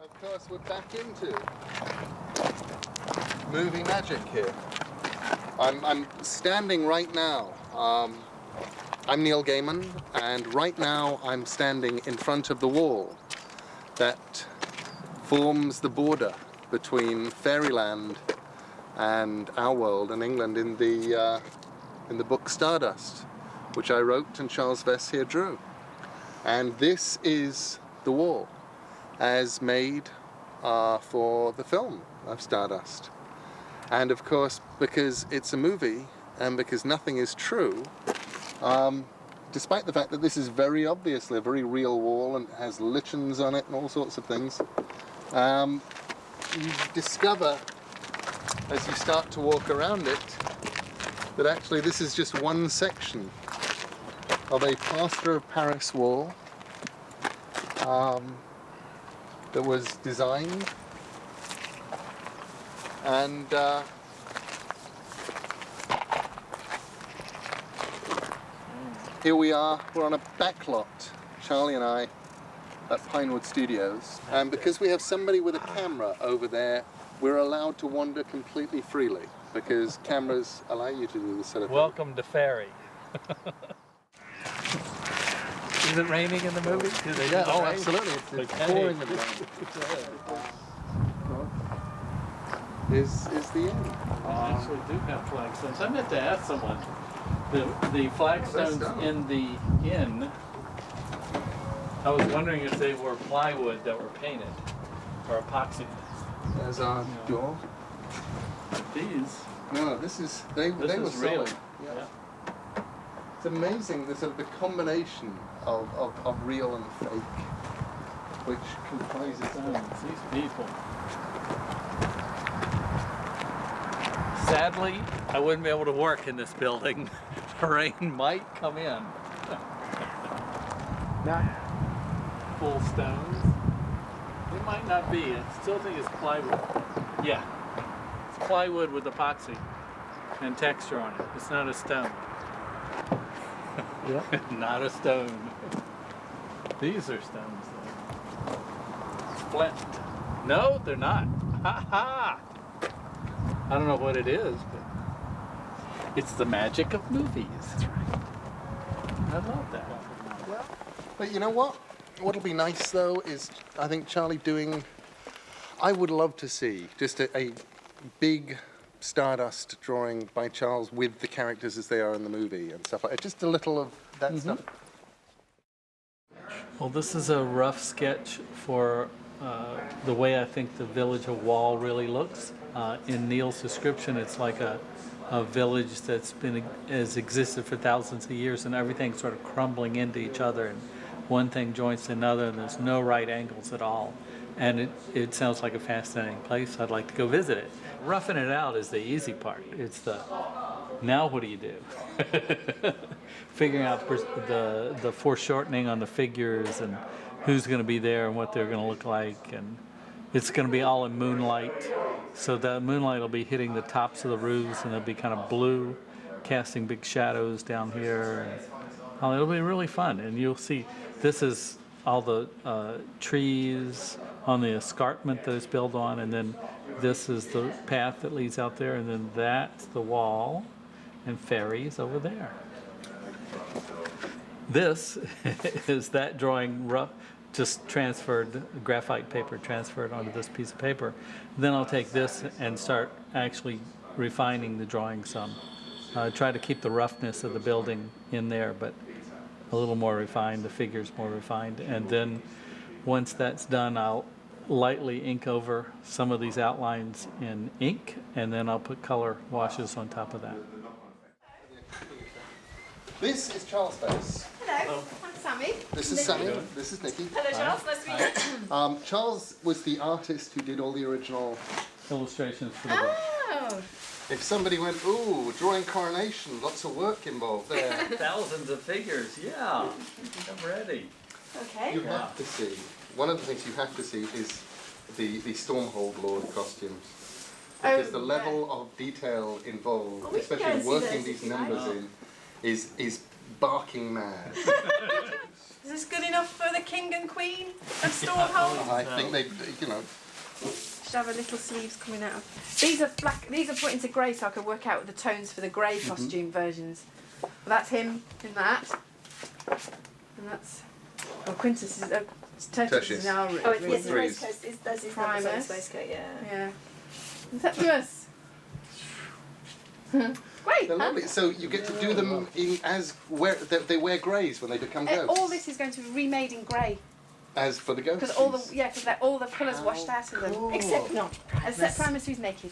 Of course, we're back into movie magic here. I'm standing right now. I'm Neil Gaiman, and right now I'm standing in front of the wall that forms the border between fairyland and our world and England in the book Stardust, which I wrote and Charles Vess here drew. And this is the wall as made for the film of Stardust. And of course, because it's a movie and because nothing is true, despite the fact that this is very obviously a very real wall and has lichens on it and all sorts of things, you discover as you start to walk around it that actually this is just one section of a plaster of Paris wall that was designed, and here we are, we're on a back lot, Charlie and I, at Pinewood Studios, and because we have somebody with a camera over there, we're allowed to wander completely freely, because cameras allow you to do this sort of thing. Welcome to Ferry. Is it raining in the movie? Yeah, oh, absolutely. It's pouring with rain. Is the end. I actually do have flagstones. I meant to ask someone. The flagstones in the inn, I was wondering if they were plywood that were painted or epoxy. There's our door. These. No, this is they were real. solid. Yeah. It's amazing the sort of the combination of real and fake, which comprises these people. Sadly, I wouldn't be able to work in this building. The rain might come in. Not full stones. It might not be. I still think it's plywood. Yeah. It's plywood with epoxy and texture on it. It's not a stone. Yeah. Not a stone. These are stones though. Flint. No, they're not. Ha ha! I don't know what it is, but it's the magic of movies. That's right. I love that. Well, but you know what? What'll be nice though is, I think, Charlie doing, I would love to see just a big Stardust drawing by Charles with the characters as they are in the movie and stuff like that. Just a little of that stuff. Well, this is a rough sketch for the way I think the village of Wall really looks. In Neil's description, it's like a village that's has existed for thousands of years, and everything's sort of crumbling into each other, and one thing joins another, and there's no right angles at all. And it sounds like a fascinating place. I'd like to go visit it. Roughing it out is the easy part. It's the, now what do you do? Figuring out the foreshortening on the figures and who's going to be there and what they're going to look like. And it's going to be all in moonlight. So the moonlight will be hitting the tops of the roofs, and they'll be kind of blue, casting big shadows down here. And, it'll be really fun. And you'll see, this is all the trees on the escarpment that it's built on, and then this is the path that leads out there, and then that's the wall, and Ferry's over there. This is that drawing rough, just transferred, graphite paper transferred onto this piece of paper. Then I'll take this and start actually refining the drawing some. Try to keep the roughness of the building in there, but a little more refined, the figures more refined. And then once that's done, I'll lightly ink over some of these outlines in ink, and then I'll put color washes on top of that. This is Charles Vess. Hello, I'm Sammy. This is Sammy. This is Nikki. Hello, Charles. Nice to meet you. Charles was the artist who did all the original illustrations for the book. Oh. If somebody went, ooh, drawing coronation, lots of work involved there. Thousands of figures, yeah. I'm ready. Okay. You have to see, one of the things you have to see is the Stormhold Lord costumes. Because the level of detail involved, especially working these numbers in, is barking mad. this good enough for the king and queen of Stormhold? I think they, you know. Should have a little sleeves coming out. These are black. These are put into grey, so I can work out the tones for the grey costume versions. Well, that's him in that, and that's. Oh, Quintus is. Tertius is now. Oh, yes, the waistcoat. That's his Primus. waistcoat, yeah. Yeah. Septimus. Great. They're lovely. So you get to do them they wear greys when they become ghosts. All this is going to be remade in grey. As for the ghosts. Because all the colours washed out of them, cool. except not. Except Primus, who's naked.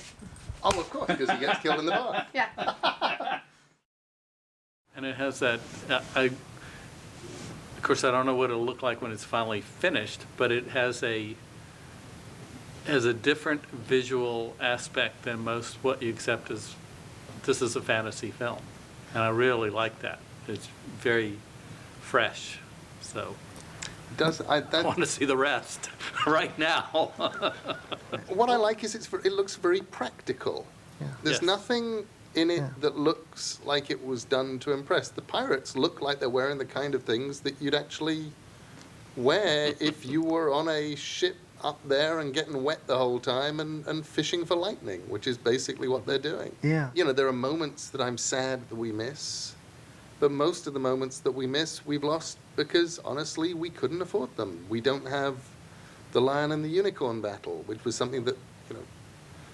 Oh, of course, because he gets killed in the bar. Yeah. And it has that, of course, I don't know what it'll look like when it's finally finished, but it has a different visual aspect than most what you accept as, this is a fantasy film. And I really like that. It's very fresh, so. I want to see the rest right now. What I like is it looks very practical. Yeah. There's nothing in it that looks like it was done to impress. The pirates look like they're wearing the kind of things that you'd actually wear if you were on a ship up there and getting wet the whole time and fishing for lightning, which is basically what they're doing. Yeah. You know, there are moments that I'm sad that we miss, but most of the moments that we miss, we've lost because, honestly, we couldn't afford them. We don't have the Lion and the Unicorn battle, which was something that, you know,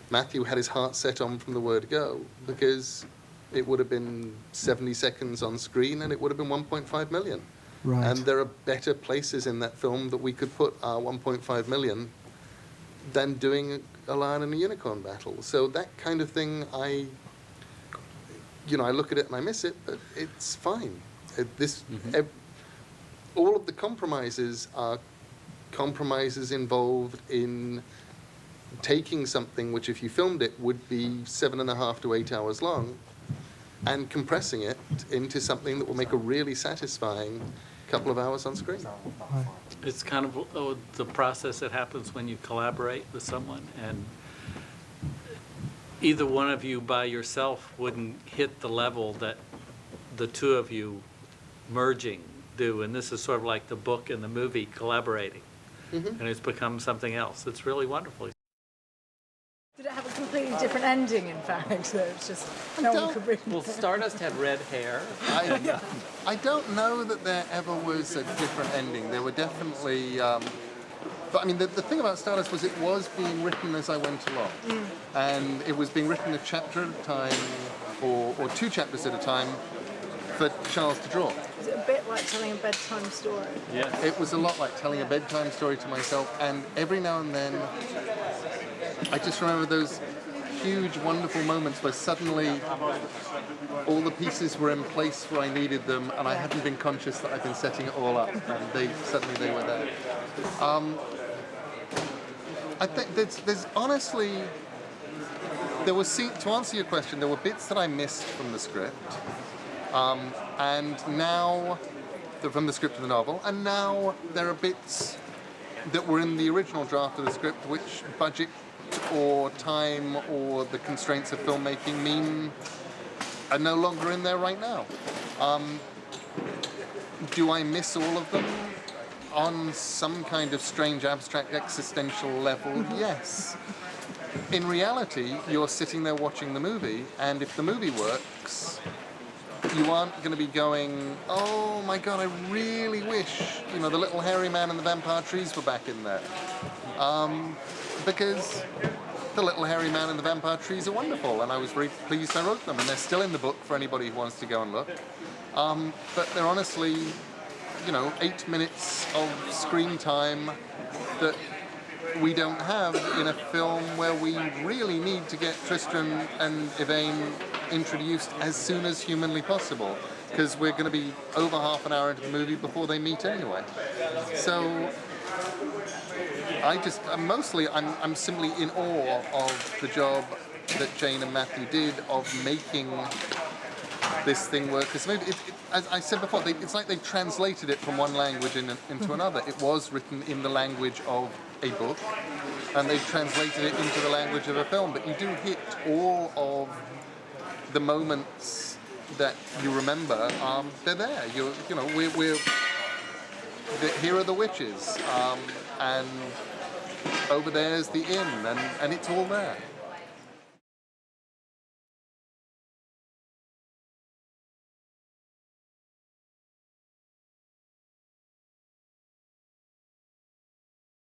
Matthew had his heart set on from the word go, because it would have been 70 seconds on screen and it would have been 1.5 million. Right. And there are better places in that film that we could put our 1.5 million than doing a Lion and a Unicorn battle. So that kind of thing, I look at it and I miss it, but it's fine. All of the compromises are compromises involved in taking something which, if you filmed it, would be 7.5 to 8 hours long, and compressing it into something that will make a really satisfying couple of hours on screen. Right. It's kind of the process that happens when you collaborate with someone, and either one of you by yourself wouldn't hit the level that the two of you merging do, and this is sort of like the book and the movie collaborating, and it's become something else. It's really wonderful. Did it have a completely different ending, in fact? So it's just no one could read. Well, Stardust had red hair. I don't know that there ever was a different ending. There were definitely, but I mean, the thing about Stardust was it was being written as I went along, and it was being written a chapter at a time, or 2 chapters at a time, for Charles to draw. Is it a bit like telling a bedtime story? Yeah. It was a lot like telling a bedtime story to myself, and every now and then, I just remember those huge, wonderful moments where suddenly all the pieces were in place where I needed them, and I hadn't been conscious that I'd been setting it all up, and suddenly they were there. I think there's honestly, to answer your question, there were bits that I missed from the script, and now, from the script of the novel, and now there are bits that were in the original draft of the script which budget or time or the constraints of filmmaking mean are no longer in there right now. Do I miss all of them on some kind of strange abstract existential level? Yes. In reality, you're sitting there watching the movie, and if the movie works, you aren't going to be going, oh my god, I really wish, the little hairy man and the vampire trees were back in there. Because the little hairy man and the vampire trees are wonderful, and I was very pleased I wrote them, and they're still in the book for anybody who wants to go and look. But they're honestly, 8 minutes of screen time that we don't have in a film where we really need to get Tristan and Yvaine introduced as soon as humanly possible, because we're going to be over half an hour into the movie before they meet anyway. So I'm simply in awe of the job that Jane and Matthew did of making this thing work. Because as I said before, it's like they translated it from one language into another. It was written in the language of a book, and they translated it into the language of a film. But you do hit all of the moments that you remember. They're there. here are the witches, and over there's the inn, and it's all there.